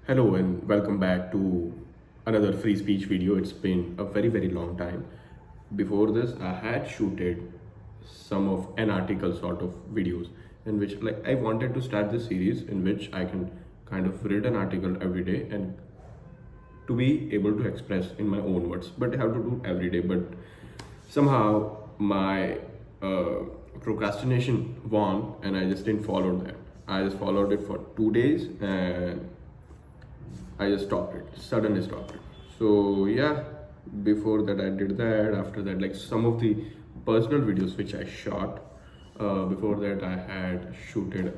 Hello and welcome back to another free speech video. It's been a very long time. Before this, I had shooted some of an article sort of videos in which I wanted to start this series in which I can kind of read an article every day and to be able to express in my own words. But I have to do every day. But somehow my procrastination won and I just didn't follow that. I just followed it for 2 days and I just stopped it, suddenly stopped it. So yeah, before that I did that. After that, like some of the personal videos which I shot. Before that, I had shooted.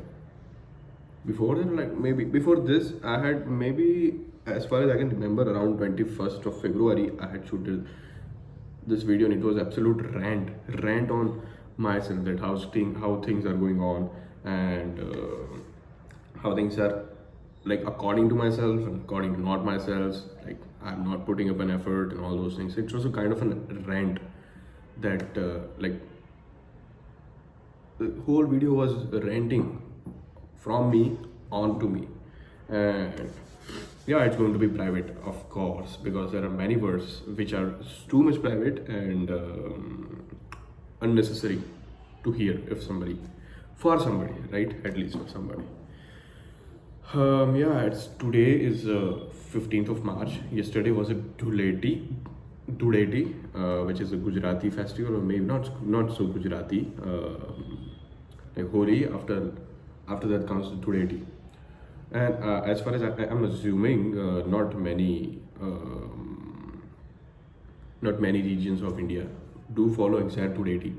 Before that, like maybe before this, I had maybe as far as I can remember, around 21st of February, I had shooted this video, and it was absolute rant on myself that how things are going on and how things are like according to myself and according to not myself, like I'm not putting up an effort and all those things. It was a kind of a rant that the whole video was ranting from me onto me. And yeah, it's going to be private, of course, because there are many words which are too much private and unnecessary to hear if somebody, for somebody, right? At least for somebody. Yeah, it's today is 15th of March. Yesterday was a Dhuleti, which is a Gujarati festival, or maybe not so Gujarati. Like Holi. After that comes the Dhuleti, and as far as I'm assuming, not many regions of India do follow exact Dhuleti.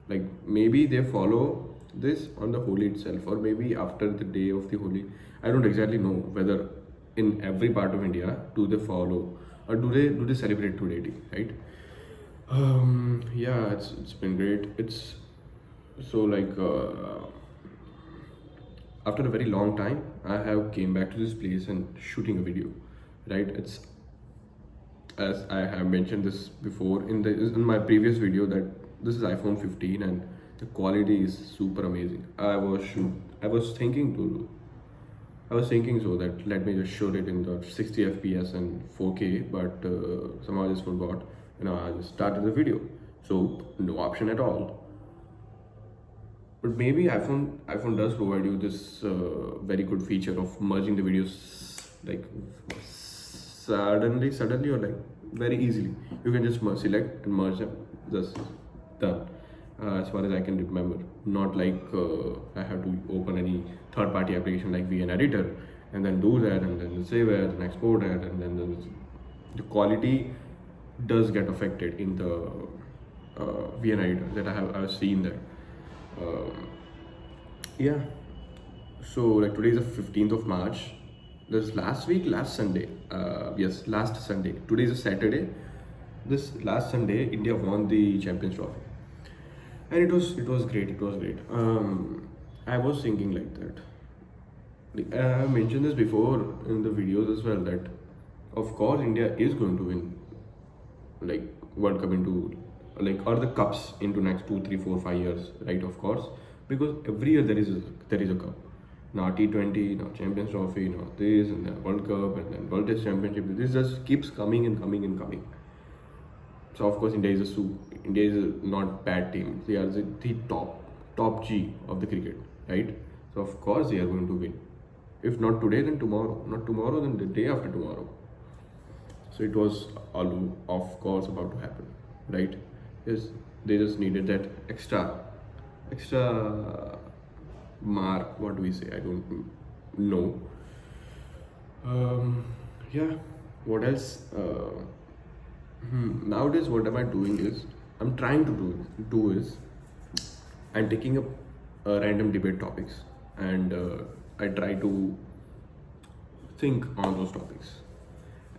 Like maybe they follow this on the Holi itself, or maybe after the day of the Holi. I don't exactly know whether in every part of India do they follow or do they celebrate Dhuleti, right? Yeah, it's been great. It's so after a very long time, I have came back to this place and shooting a video, right? It's as I have mentioned this before in my previous video that this is iPhone 15 and the quality is super amazing. I was thinking so that let me just shoot it in the 60 FPS and 4K, but somehow I just forgot. I just started the video, so no option at all. But maybe iPhone does provide you this very good feature of merging the videos like suddenly or like very easily. You can just select and merge them. Just done. As far as I can remember, not like I have to open any third-party application like VN Editor and then do that and then save it and export it, and then the quality does get affected in the VN Editor that I've seen that. Yeah, so like today is the 15th of March. This last Sunday, yes, last Sunday. Today is a Saturday. This last Sunday, India won the Champions Trophy, and it was great. It was great. I was thinking like that. I have mentioned this before in the videos as well that, of course, India is going to win like World Cup into like or the cups into next 2, 3, 4, 5 years, right? Of course, because every year there is a cup. Now T20, now Champions Trophy, now this and then World Cup and then World Test Championship. This just keeps coming and coming and coming. So of course India is a not bad team. They are the top G of the cricket, right? So of course they are going to win. If not today, then tomorrow. Not tomorrow, then the day after tomorrow. So it was all of course about to happen, right? Yes, they just needed that extra mark. What do we say? I don't know. Yeah. What else? Nowadays, what am I doing is I'm trying to do is I'm taking up random debate topics and I try to think on those topics,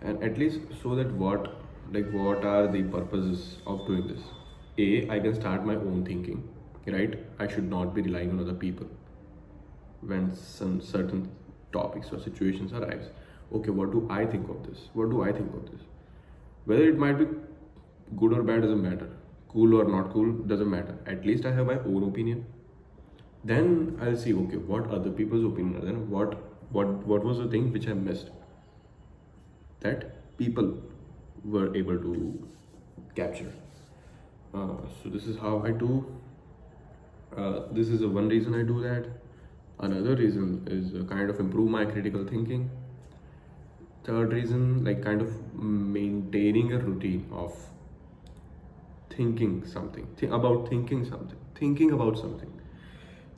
and at least so that what are the purposes of doing this. I can start my own thinking, right? I should not be relying on other people when some certain topics or situations arise. Okay, what do I think of this? What do I think of this? Whether it might be good or bad doesn't matter. Cool or not cool doesn't matter. At least I have my own opinion. Then I'll see, okay, what other people's opinion are. Then what was the thing which I missed? that people were able to capture. So this is how I do. This is the one reason I do that. Another reason is kind of improve my critical thinking. Third reason, like kind of maintaining a routine of thinking something, thinking about something.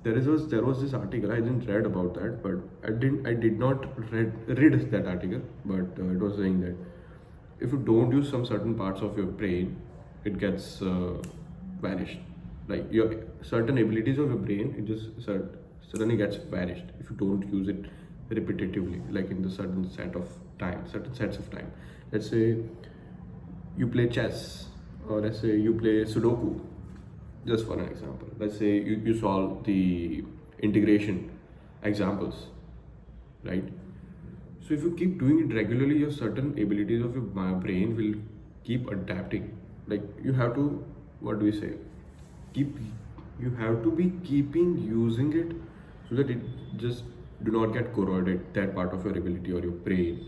There was this article. I didn't read about that, but I did not read that article. But it was saying that if you don't use some certain parts of your brain, it gets vanished. Like your certain abilities of your brain, it just suddenly gets vanished if you don't use it repetitively, like in the certain sets of time. Let's say you play chess, or let's say you play Sudoku, just for an example. Let's say you solve the integration examples, right? So if you keep doing it regularly, your certain abilities of your brain will keep adapting. Like you have to, what do we say? Keep You have to be keeping using it so that it just do not get corroded, that part of your ability or your brain,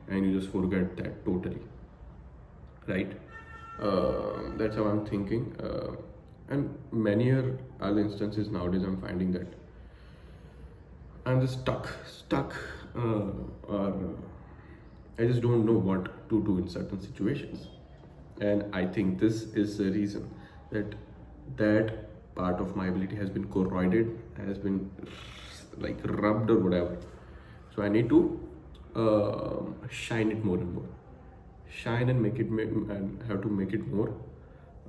and you just forget that totally, right? That's how I'm thinking. And many other instances nowadays, I'm finding that I'm just stuck, or I just don't know what to do in certain situations. And I think this is the reason that part of my ability has been corroded, has been like rubbed or whatever. So I need to shine it more and more, shine and make it, and have to make it more.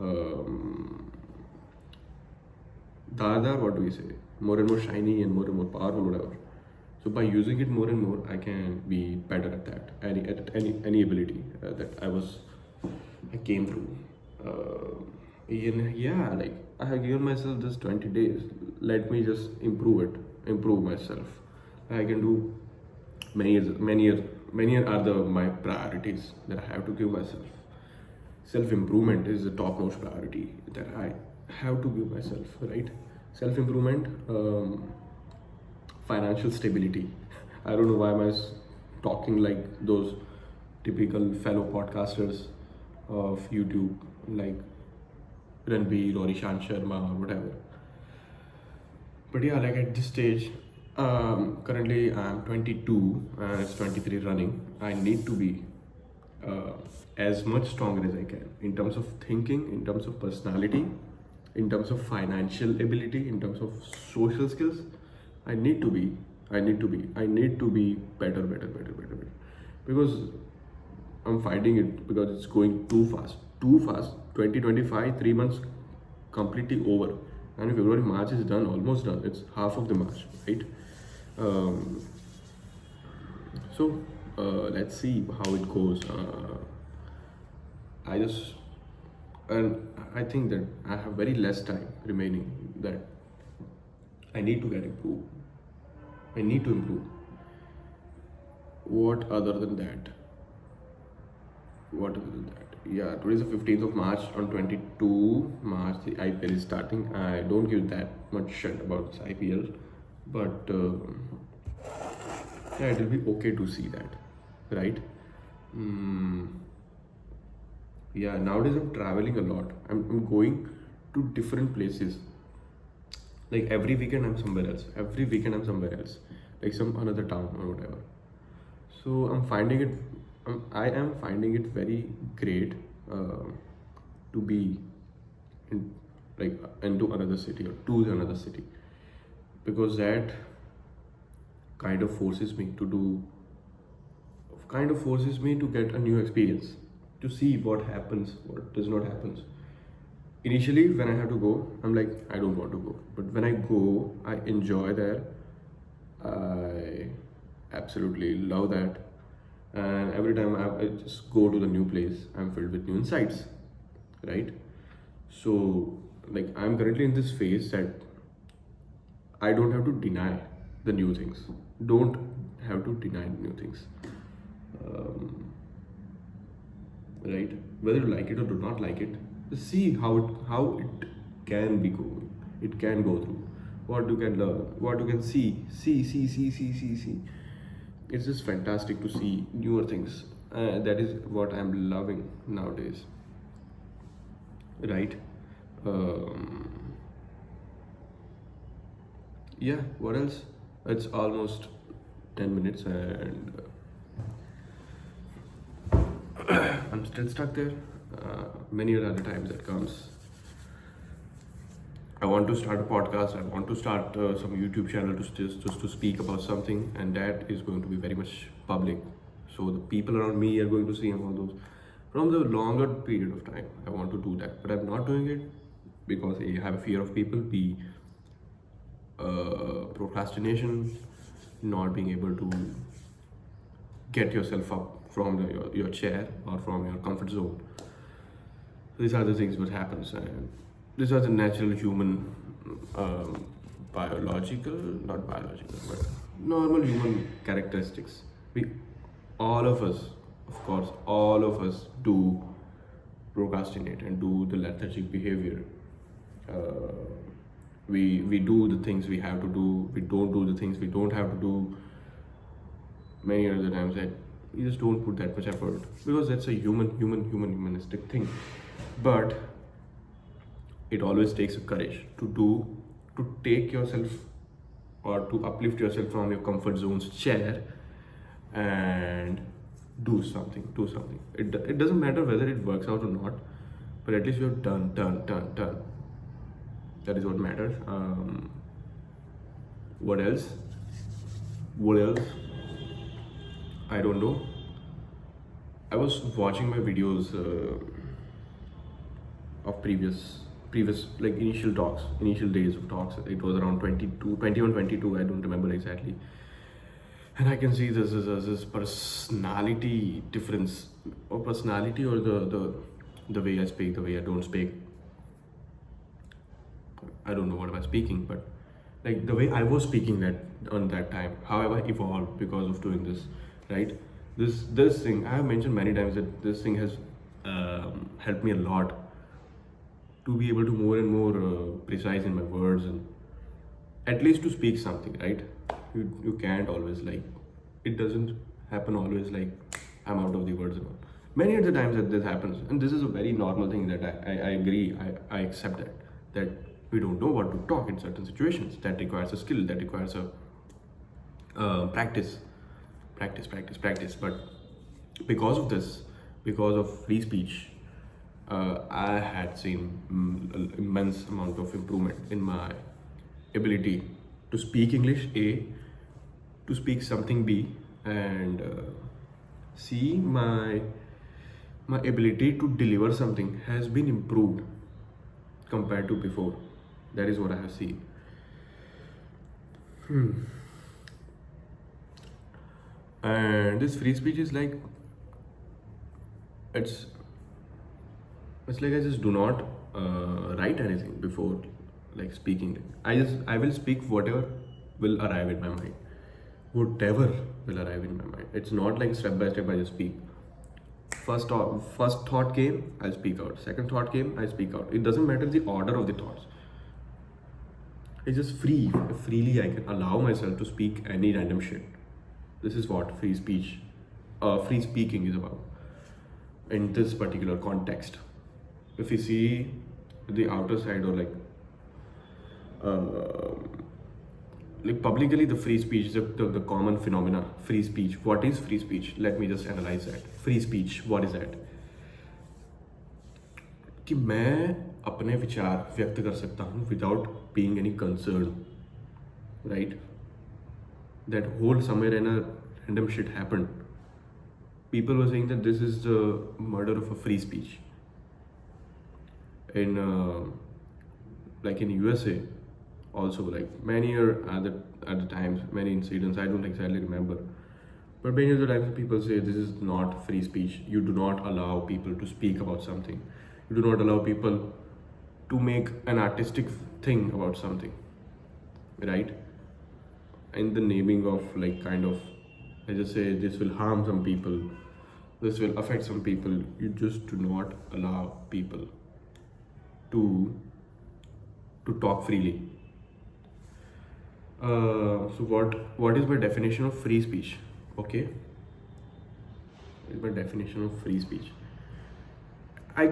Um, Dada, what do we say? More and more shiny and more powerful, whatever. So by using it more and more, I can be better at that. Any ability that I came through. Yeah, like I have given myself just 20 days. Let me just improve myself. I can do many are my priorities that I have to give myself. Self improvement is the topmost priority that I have to give myself, right? Self improvement, financial stability. I don't know why am talking like those typical fellow podcasters of YouTube, like Ranbir or Ishan Sharma or whatever. But yeah, like at this stage, currently I'm 22 and it's 23 running. I need to be uh, as much stronger as I can in terms of thinking, in terms of personality, in terms of financial ability, in terms of social skills. I need to be. I need to be. I need to be better. Because I'm finding it because it's going too fast. Too fast. 2025, 3 months completely over. And February, March is done, almost done. It's half of the March, right? Um, so let's see how it goes. I just and I think that I have very less time remaining. That I need to get improved. I need to improve. What other than that? What other than that? Yeah, today is the 15th of March. On 22 March, the IPL is starting. I don't give that much shit about this IPL, but yeah, it will be okay to see that, right? Mm, yeah, nowadays I'm traveling a lot. I'm going to different places. Like every weekend I'm somewhere else. Every weekend I'm somewhere else, like some another town or whatever. So I am finding it very great to be in, like into another city or to another city, because that kind of forces me to get a new experience, to see what happens, what does not happens. Initially, when I have to go, I'm like, I don't want to go. But when I go, I enjoy there. I absolutely love that. And every time I just go to the new place, I'm filled with new insights, right? So, like, I'm currently in this phase that I don't have to deny the new things. Don't have to deny new things. Um, right? Whether you like it or do not like it, just see how it can be going. It can go through. What you can learn, what you can see. It's just fantastic to see newer things. That is what I'm loving nowadays, right? Um, yeah, what else? It's almost 10 minutes and I'm still stuck there. Many other times that comes. I want to start a podcast. I want to start some YouTube channel to just to speak about something, and that is going to be very much public. So the people around me are going to see all those from the longer period of time. I want to do that, but I'm not doing it because A, I have a fear of people. B, procrastination, not being able to get yourself up from your chair or from your comfort zone. These are the things what happens, and these are the natural human, biological, not biological, but normal human characteristics. We, all of us, of course, all of us do procrastinate and do the lethargic behavior. uh, we do the things we have to do, we don't do the things we don't have to do. Many other times that we just don't put that much effort because that's a humanistic thing. But it always takes a courage to do, to take yourself or to uplift yourself from your comfort zone's chair and do something. It doesn't matter whether it works out or not, but at least you're done. That is what matters. What else? What else? I don't know. I was watching my videos of previous like initial days of talks. It was around 22, 21, 22. I don't remember exactly. And I can see this personality difference, or personality, or the way I speak, the way I don't speak. I don't know what am I speaking, but like the way I was speaking that on that time, how have I evolved because of doing this, right? This thing I have mentioned many times that this thing has helped me a lot to be able to more and more precise in my words, and at least to speak something, right? You can't always like, it doesn't happen always like I'm out of the words and all. Many of the times that this happens, and this is a very normal thing that I agree, I accept that we don't know what to talk in certain situations. That requires a skill, that requires a practice. But because of this, because of free speech, I had seen immense amount of improvement in my ability to speak English, A, to speak something, B, and C, my ability to deliver something has been improved compared to before. That is what I have seen. And this free speech is like, it's it's like I just do not write anything before like speaking it. I will speak whatever will arrive in my mind, whatever will arrive in my mind. It's not like step by step I just speak. First thought came, I speak out. Second thought came, I speak out. It doesn't matter the order of the thoughts. It's just free. Freely I can allow myself to speak any random shit. This is what free speech, free speaking is about in this particular context. If you see the outer side, or uh, like publicly, the free speech, the common phenomena, free speech. What is free speech? Let me just analyze that. Free speech, what is that? कि मैं अपने विचार व्यक्त कर सकता हूँ without being any concern, right? That whole somewhere in a random shit happened. People were saying that this is the murder of a free speech. In like in USA, also like many at the times, many incidents. I don't exactly remember, but many of the times people say this is not free speech. You do not allow people to speak about something. You do not allow people to make an artistic thing about something, right? In the naming of like kind of, I just say this will harm some people, this will affect some people. You just do not allow people to talk freely. So what is my definition of free speech? Okay, is my definition of free speech. I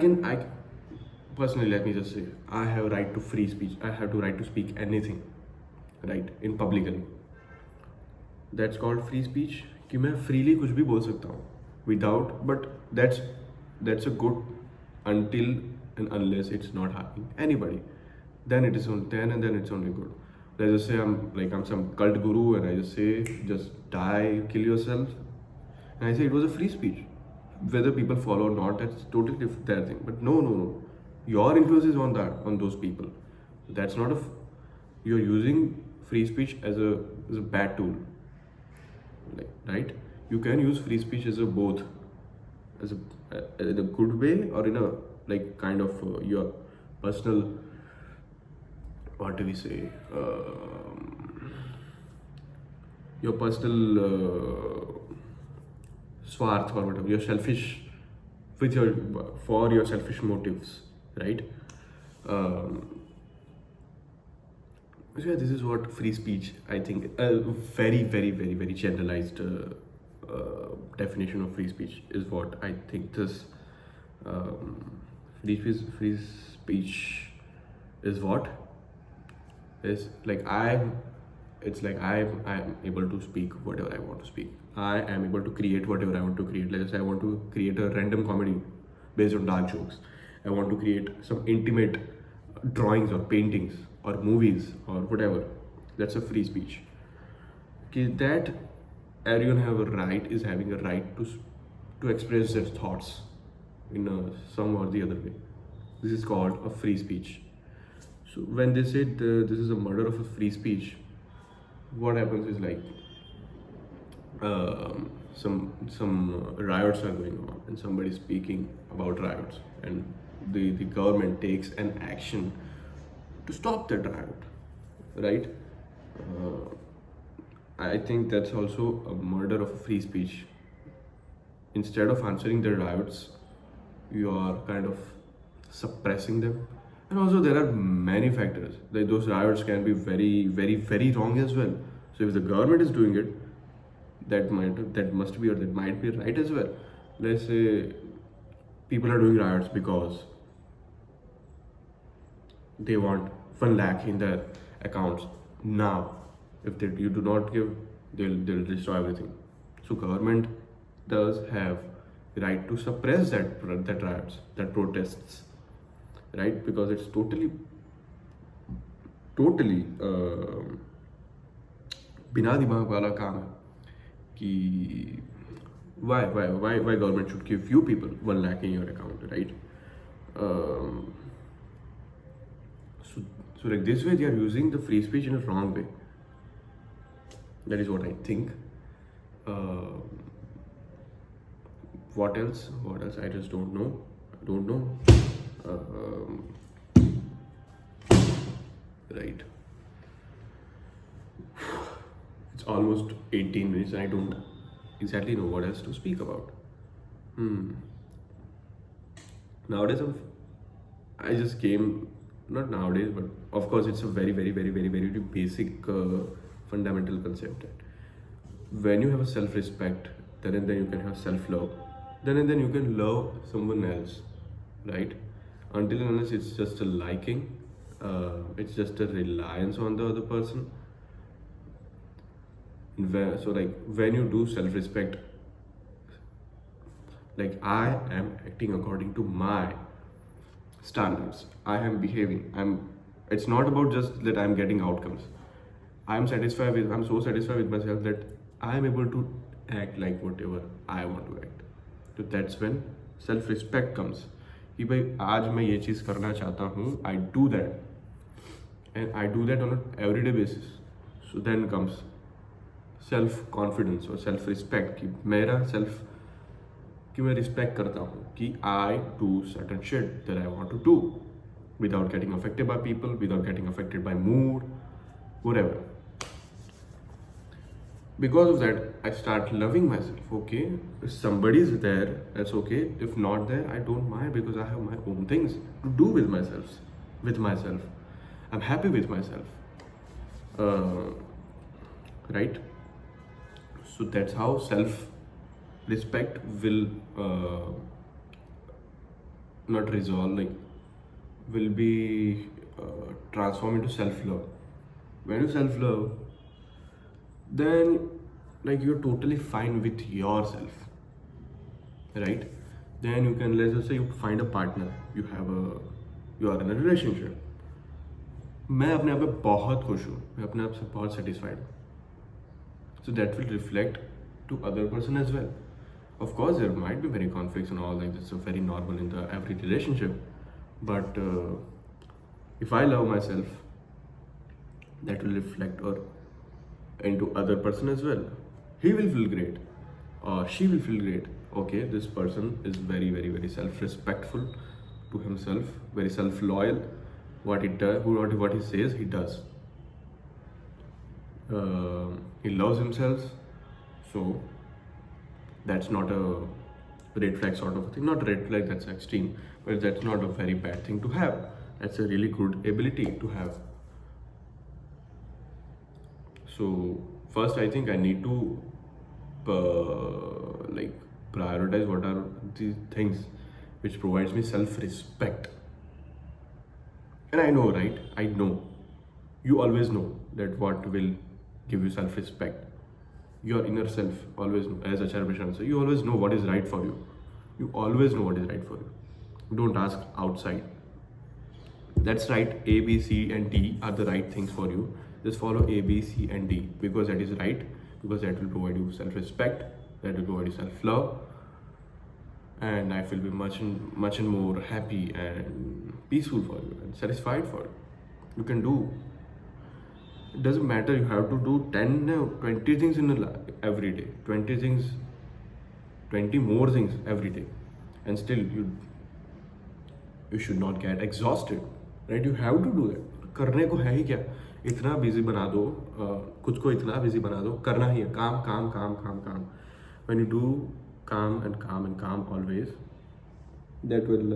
personally, let me just say, I have right to free speech. I have to right to speak anything, right, in publicly. That's called free speech. कि मैं freely कुछ भी बोल सकता हूँ without, but that's a good until and unless it's not harming anybody. Then it is on then it's only good. Let's just say I'm some cult guru and I just say just die, kill yourself, and I say it was a free speech. Whether people follow or not, that's totally their thing. But no. Your influence is on those people. That's not you're using free speech as a bad tool. Like, right? You can use free speech as a both, as in a good way or in a like kind of your personal, what do we say, your personal swarth or whatever, you're selfish with for your selfish motives, right? So yeah, this is what free speech, I think, a very, very, very, very generalized definition of free speech is what I think this free speech is what is like it's like I'm able to speak whatever I want to speak. I am able to create whatever I want to create. Let's say I want to create a random comedy based on dark jokes. I want to create some intimate drawings or paintings or movies or whatever. That's a free speech. Okay, that everyone have a right is having a right to express their thoughts in some or the other way. This is called a free speech. So when they say this is a murder of a free speech, what happens is like some riots are going on and somebody speaking about riots and the government takes an action to stop that riot, right? I think that's also a murder of free speech. Instead of answering the riots, you are kind of suppressing them. And also there are many factors. Like those riots can be very, very, very wrong as well. So if the government is doing it, that might be right as well. Let's say people are doing riots because they want 1 lakh in their accounts now. If you do not give, they'll destroy everything. So government does have the right to suppress that riots, that protests, right? Because it's totally बिना दिमाग वाला काम है कि why government should give few people 1 lakh in your account, right? So like this way they are using the free speech in a wrong way. That is what I think. What else? I just don't know. Right. It's almost 18 minutes and I don't exactly know what else to speak about. Nowadays, I just came, not nowadays, but of course, it's a very, very, very, very, very basic, fundamental concept. When you have a self-respect, then and then you can have self-love. Then and then you can love someone else, right? Until and unless it's just a liking, it's just a reliance on the other person. So like when you do self-respect, like I am acting according to my standards. I am behaving. It's not about just that I'm getting outcomes. I'm so satisfied with myself that I am able to act like whatever I want to act. So that's when self-respect comes. कि भाई आज मैं ये चीज़ करना चाहता हूँ, I do that, and I do that on an everyday basis. So then comes self-confidence or self-respect कि मेरा self कि मैं respect करता हूँ कि I do certain shit that I want to do without getting affected by people, without getting affected by mood, whatever. Because of that, I start loving myself. Okay, if somebody is there, that's okay. If not there, I don't mind because I have my own things to do with myself. I'm happy with myself. Right? So that's how respect will not resolve, like will be transformed into self-love. When you self-love, then like you're totally fine with yourself, right? Then you can, let's just say you find a partner, you are in a relationship. मैं अपने आप में बहुत खुश हूँ, मैं अपने आप से बहुत सेटिस्फाइड हूँ. So that will reflect to other person as well. Of course, there might be many conflicts and all, like that's so very normal in the every relationship. But if I love myself, that will reflect or into other person as well. He will feel great, or she will feel great. Okay, this person is very, very, very self-respectful to himself, very self-loyal. What he does, what he says, he does. He loves himself, so that's not a red flag sort of a thing. Not red flag, that's extreme, but that's not a very bad thing to have. That's a really good ability to have. So first, I think I need to like prioritize what are the things which provides me self-respect. And I know, right? I know. You always know that what will give you self-respect. Your inner self always know. As Acharya Prashant said, you always know what is right for you. You always know what is right for you. Don't ask outside. That's right. A, B, C, and D are the right things for you. Just follow A, B, C, and D because that is right. Because that will provide you self-respect. That will provide you self-love, and life will be much and more happy and peaceful for you and satisfied for you. You can do. It doesn't matter. You have to do 10, no, 20 things every day. 20 things, 20 more things every day, and still you should not get exhausted, right? You have to do it. करने को है ही क्या, इतना busy बना दो, खुद को इतना बिजी बना दो, करना ही है, काम काम काम काम काम. When you do calm and calm and calm always, that will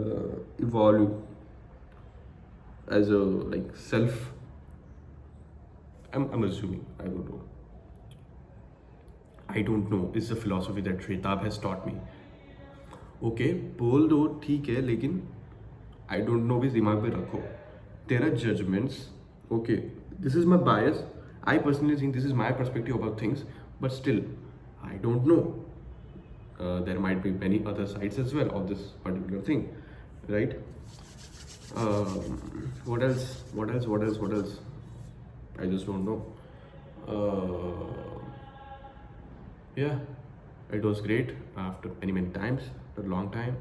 evolve you as a like self. I'm assuming, I don't know. It's a philosophy that Shwetab has taught me. Okay, बोल दो ठीक है, लेकिन I don't know भी दिमाग में रखो. There are judgments. Okay, this is my bias. I personally think this is my perspective about things, but still, I don't know. There might be many other sides as well of this particular thing, right? What else? I just don't know. Yeah, it was great after many times, a long time,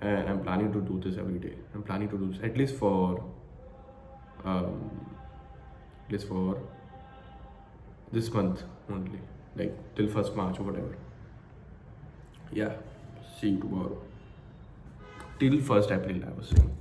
and I'm planning to do this every day. I'm planning to do this at least for this month only, like till 1st March or whatever. Yeah, see you tomorrow. Till 1st April, I was saying.